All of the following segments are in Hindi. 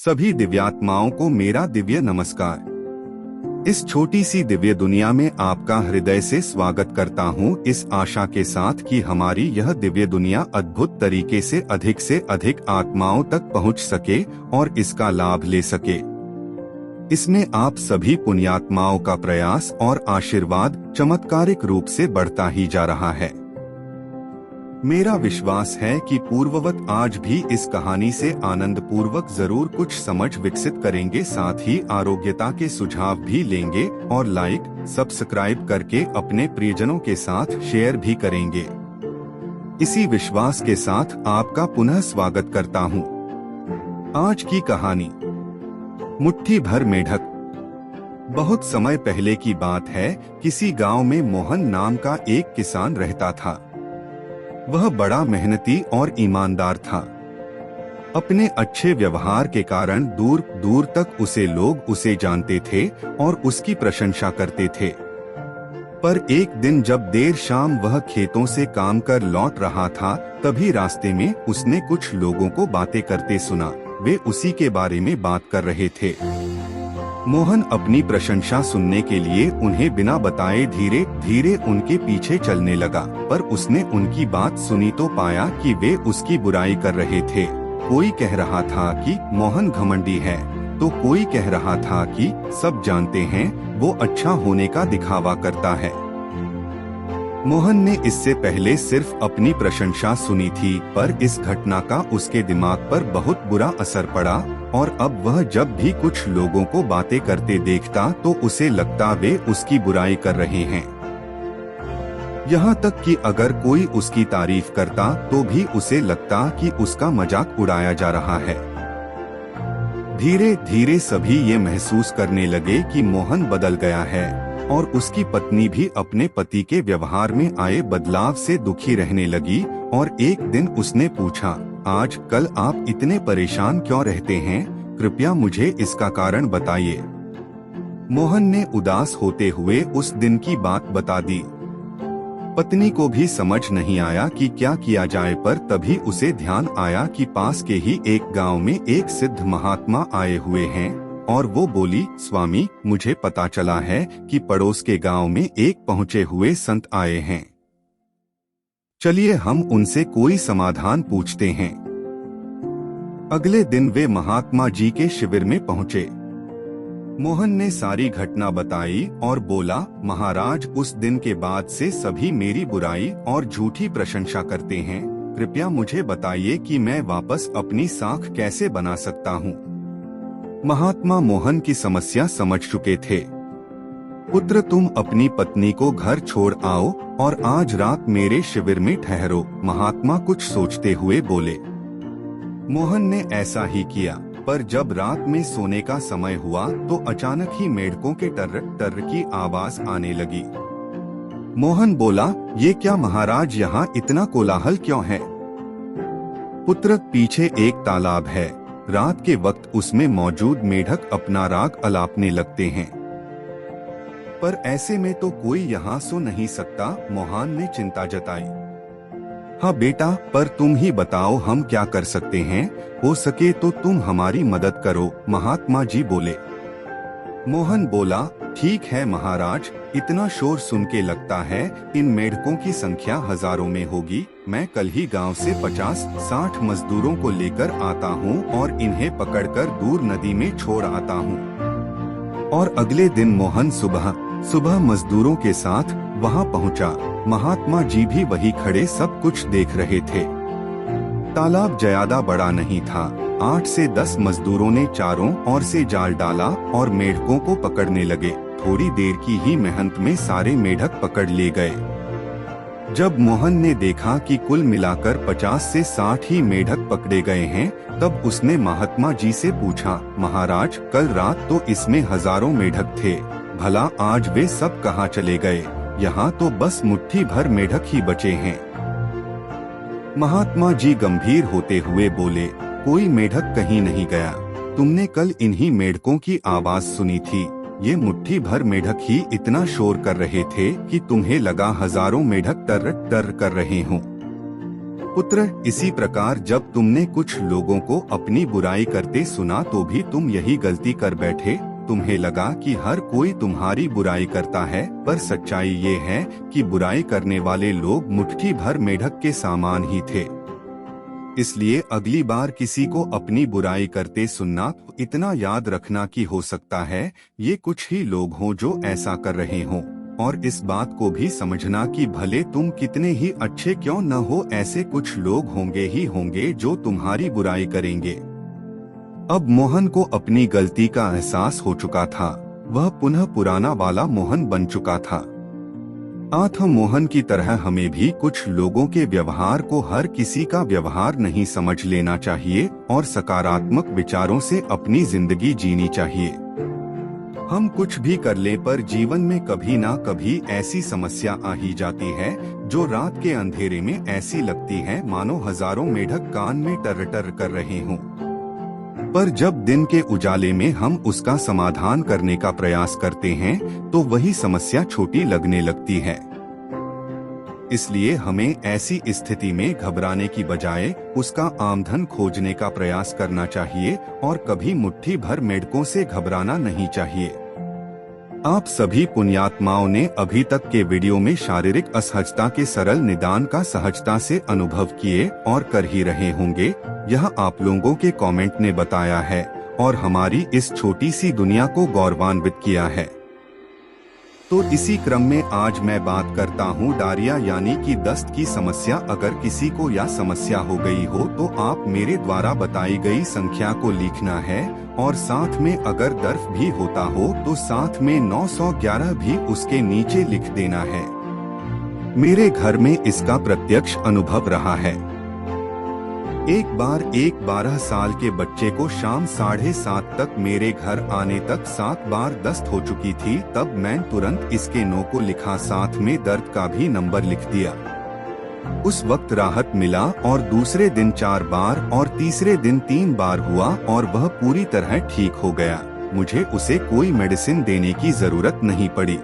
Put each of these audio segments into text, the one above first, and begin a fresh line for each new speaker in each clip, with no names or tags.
सभी दिव्यात्माओं को मेरा दिव्य नमस्कार। इस छोटी सी दिव्य दुनिया में आपका हृदय से स्वागत करता हूँ, इस आशा के साथ कि हमारी यह दिव्य दुनिया अद्भुत तरीके से अधिक आत्माओं तक पहुँच सके और इसका लाभ ले सके। इसमें आप सभी पुण्यात्माओं का प्रयास और आशीर्वाद चमत्कारिक रूप से बढ़ता ही जा रहा है। मेरा विश्वास है कि पूर्ववत आज भी इस कहानी से आनंद पूर्वक जरूर कुछ समझ विकसित करेंगे, साथ ही आरोग्यता के सुझाव भी लेंगे और लाइक सब्सक्राइब करके अपने प्रियजनों के साथ शेयर भी करेंगे। इसी विश्वास के साथ आपका पुनः स्वागत करता हूँ। आज की कहानी मुट्ठी भर मेढक। बहुत समय पहले की बात है, किसी गांव में मोहन नाम का एक किसान रहता था। वह बड़ा मेहनती और ईमानदार था। अपने अच्छे व्यवहार के कारण दूर दूर तक लोग उसे जानते थे और उसकी प्रशंसा करते थे। पर एक दिन जब देर शाम वह खेतों से काम कर लौट रहा था, तभी रास्ते में उसने कुछ लोगों को बातें करते सुना। वे उसी के बारे में बात कर रहे थे। मोहन अपनी प्रशंसा सुनने के लिए उन्हें बिना बताए धीरे धीरे उनके पीछे चलने लगा, पर उसने उनकी बात सुनी तो पाया कि वे उसकी बुराई कर रहे थे। कोई कह रहा था कि मोहन घमंडी है, तो कोई कह रहा था कि सब जानते हैं वो अच्छा होने का दिखावा करता है। मोहन ने इससे पहले सिर्फ अपनी प्रशंसा सुनी थी, पर इस घटना का उसके दिमाग पर बहुत बुरा असर पड़ा और अब वह जब भी कुछ लोगों को बातें करते देखता तो उसे लगता वे उसकी बुराई कर रहे हैं। यहाँ तक कि अगर कोई उसकी तारीफ करता तो भी उसे लगता कि उसका मजाक उड़ाया जा रहा है। धीरे धीरे सभी ये महसूस करने लगे कि मोहन बदल गया है और उसकी पत्नी भी अपने पति के व्यवहार में आए बदलाव से दुखी रहने लगी। और एक दिन उसने पूछा, आज कल आप इतने परेशान क्यों रहते हैं? कृपया मुझे इसका कारण बताइए। मोहन ने उदास होते हुए उस दिन की बात बता दी। पत्नी को भी समझ नहीं आया कि क्या किया जाए, पर तभी उसे ध्यान आया कि पास के ही एक गांव में एक सिद्ध महात्मा आए हुए हैं और वो बोली, स्वामी, मुझे पता चला है कि पड़ोस के गांव में एक पहुँचे हुए संत आए हैं। चलिए हम उनसे कोई समाधान पूछते हैं। अगले दिन वे महात्मा जी के शिविर में पहुँचे। मोहन ने सारी घटना बताई और बोला, महाराज, उस दिन के बाद से सभी मेरी बुराई और झूठी प्रशंसा करते हैं। कृपया मुझे बताइए कि मैं वापस अपनी साख कैसे बना सकता हूँ। महात्मा मोहन की समस्या समझ चुके थे। पुत्र, तुम अपनी पत्नी को घर छोड़ आओ और आज रात मेरे शिविर में ठहरो। महात्मा कुछ सोचते हुए बोले। मोहन ने ऐसा ही किया, पर जब रात में सोने का समय हुआ तो अचानक ही मेढकों के टर्र टर्र की आवाज आने लगी। मोहन बोला, ये क्या महाराज, यहाँ इतना कोलाहल क्यों है? पुत्र, पीछे एक तालाब है। रात के वक्त उसमें मौजूद मेढक अपना राग अलापने लगते हैं, पर ऐसे में तो कोई यहाँ सो नहीं सकता। मोहन ने चिंता जताई। हाँ बेटा, पर तुम ही बताओ हम क्या कर सकते हैं? हो सके तो तुम हमारी मदद करो, महात्मा जी बोले। मोहन बोला, ठीक है महाराज, इतना शोर सुन के लगता है इन मेढकों की संख्या हजारों में होगी। मैं कल ही गांव से 50-60 मजदूरों को लेकर आता हूँ और इन्हें पकड़कर दूर नदी में छोड़ आता हूँ। और अगले दिन मोहन सुबह मजदूरों के साथ वहां पहुंचा। महात्मा जी भी वही खड़े सब कुछ देख रहे थे। तालाब ज्यादा बड़ा नहीं था। 8 से 10 मजदूरों ने चारों ओर से जाल डाला और मेढकों को पकड़ने लगे। थोड़ी देर की ही मेहनत में सारे मेढक पकड़ ले गए। जब मोहन ने देखा कि कुल मिलाकर 50 से 60 ही मेढक पकड़े गए हैं, तब उसने महात्मा जी से पूछा, महाराज, कल रात तो इसमें हजारों मेढक थे, भला आज वे सब कहाँ चले गए? यहाँ तो बस मुट्ठी भर मेढक ही बचे हैं। महात्मा जी गंभीर होते हुए बोले, कोई मेढक कहीं नहीं गया। तुमने कल इन्हीं मेढकों की आवाज सुनी थी। ये मुट्ठी भर मेढक ही इतना शोर कर रहे थे कि तुम्हें लगा हजारों मेढक टर टर कर रहे हों। पुत्र, इसी प्रकार जब तुमने कुछ लोगों को अपनी बुराई करते सुना तो भी तुम यही गलती कर बैठे। तुम्हें लगा कि हर कोई तुम्हारी बुराई करता है, पर सच्चाई ये है कि बुराई करने वाले लोग मुट्ठी भर मेढक के सामान ही थे। इसलिए अगली बार किसी को अपनी बुराई करते सुनना तो इतना याद रखना कि हो सकता है ये कुछ ही लोग हों जो ऐसा कर रहे हों, और इस बात को भी समझना कि भले तुम कितने ही अच्छे क्यों न हो, ऐसे कुछ लोग होंगे ही होंगे जो तुम्हारी बुराई करेंगे। अब मोहन को अपनी गलती का एहसास हो चुका था। वह पुनः पुराना वाला मोहन बन चुका था। आत्म मोहन की तरह हमें भी कुछ लोगों के व्यवहार को हर किसी का व्यवहार नहीं समझ लेना चाहिए और सकारात्मक विचारों से अपनी जिंदगी जीनी चाहिए। हम कुछ भी कर ले पर जीवन में कभी ना कभी ऐसी समस्या आ ही जाती है जो रात के अंधेरे में ऐसी लगती है मानो हजारों मेढक कान में टर टर कर रहे हों। पर जब दिन के उजाले में हम उसका समाधान करने का प्रयास करते हैं तो वही समस्या छोटी लगने लगती है। इसलिए हमें ऐसी स्थिति में घबराने की बजाय उसका आमधन खोजने का प्रयास करना चाहिए और कभी मुट्ठी भर मेढकों से घबराना नहीं चाहिए। आप सभी पुण्यात्माओं ने अभी तक के वीडियो में शारीरिक असहजता के सरल निदान का सहजता से अनुभव किए और कर ही रहे होंगे। यह आप लोगों के कमेंट ने बताया है और हमारी इस छोटी सी दुनिया को गौरवान्वित किया है। तो इसी क्रम में आज मैं बात करता हूँ डायरिया यानी कि दस्त की समस्या। अगर किसी को यह समस्या हो गई हो तो आप मेरे द्वारा बताई गई संख्या को लिखना है और साथ में अगर दर्द भी होता हो तो साथ में 911 भी उसके नीचे लिख देना है। मेरे घर में इसका प्रत्यक्ष अनुभव रहा है। एक बार एक 12 साल के बच्चे को शाम 7:30 तक मेरे घर आने तक 7 बार दस्त हो चुकी थी। तब मैं तुरंत इसके नो को लिखा, साथ में दर्द का भी नंबर लिख दिया। उस वक्त राहत मिला और दूसरे दिन 4 बार और तीसरे दिन 3 बार हुआ और वह पूरी तरह ठीक हो गया। मुझे उसे कोई मेडिसिन देने की जरूरत नहीं पड़ी।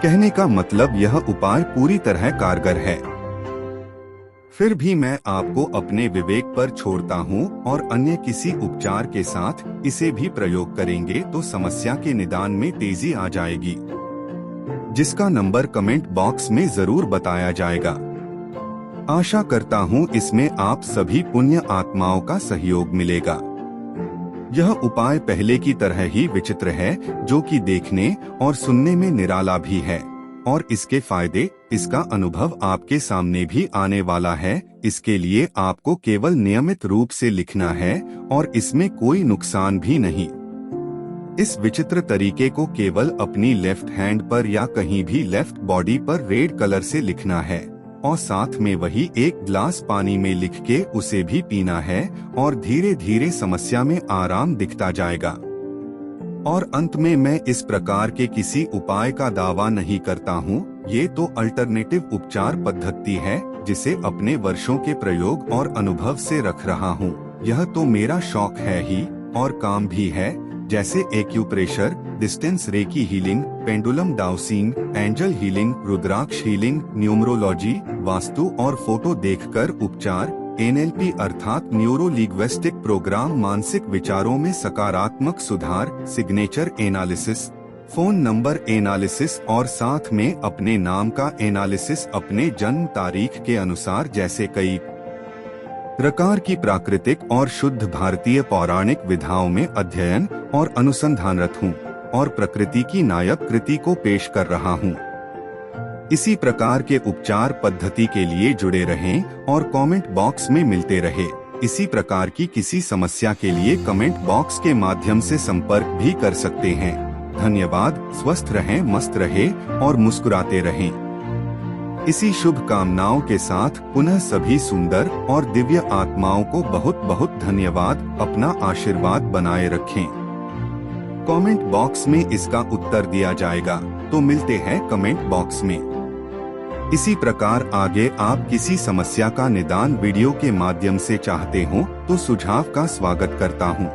कहने का मतलब यह उपाय पूरी तरह कारगर है। फिर भी मैं आपको अपने विवेक पर छोड़ता हूँ और अन्य किसी उपचार के साथ इसे भी प्रयोग करेंगे तो समस्या के निदान में तेजी आ जाएगी, जिसका नंबर कमेंट बॉक्स में जरूर बताया जाएगा। आशा करता हूँ इसमें आप सभी पुण्य आत्माओं का सहयोग मिलेगा। यह उपाय पहले की तरह ही विचित्र है, जो कि देखने और सुनने में निराला भी है, और इसके फायदे, इसका अनुभव आपके सामने भी आने वाला है। इसके लिए आपको केवल नियमित रूप से लिखना है और इसमें कोई नुकसान भी नहीं। इस विचित्र तरीके को केवल अपनी लेफ्ट हैंड पर या कहीं भी लेफ्ट बॉडी पर रेड कलर से लिखना है और साथ में वही एक ग्लास पानी में लिख के उसे भी पीना है और धीरे धीरे समस्या में आराम दिखता जाएगा। और अंत में मैं इस प्रकार के किसी उपाय का दावा नहीं करता हूँ। ये तो अल्टरनेटिव उपचार पद्धति है जिसे अपने वर्षों के प्रयोग और अनुभव से रख रहा हूँ। यह तो मेरा शौक है ही और काम भी है, जैसे acupressure, distance reiki healing, pendulum dowsing, angel healing, rudraksha healing, numerology, vastu और फोटो देखकर उपचार, NLP अर्थात न्यूरो लिंग्विस्टिक प्रोग्राम, मानसिक विचारों में सकारात्मक सुधार, signature analysis, phone number analysis और साथ में अपने नाम का एनालिसिस अपने जन्म तारीख के अनुसार, जैसे कई प्रकार की प्राकृतिक और शुद्ध भारतीय पौराणिक विधाओं में अध्ययन और अनुसंधानरत हूँ और प्रकृति की नायक कृति को पेश कर रहा हूँ। इसी प्रकार के उपचार पद्धति के लिए जुड़े रहें और कमेंट बॉक्स में मिलते रहे। इसी प्रकार की किसी समस्या के लिए कमेंट बॉक्स के माध्यम से संपर्क भी कर सकते हैं। धन्यवाद। स्वस्थ रहें, मस्त रहें और मुस्कुराते रहें। इसी शुभ कामनाओं के साथ पुनः सभी सुंदर और दिव्य आत्माओं को बहुत बहुत धन्यवाद। अपना आशीर्वाद बनाए रखें। कमेंट बॉक्स में इसका उत्तर दिया जाएगा, तो मिलते हैं कमेंट बॉक्स में। इसी प्रकार आगे आप किसी समस्या का निदान वीडियो के माध्यम से चाहते हो तो सुझाव का स्वागत करता हूँ।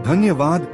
धन्यवाद।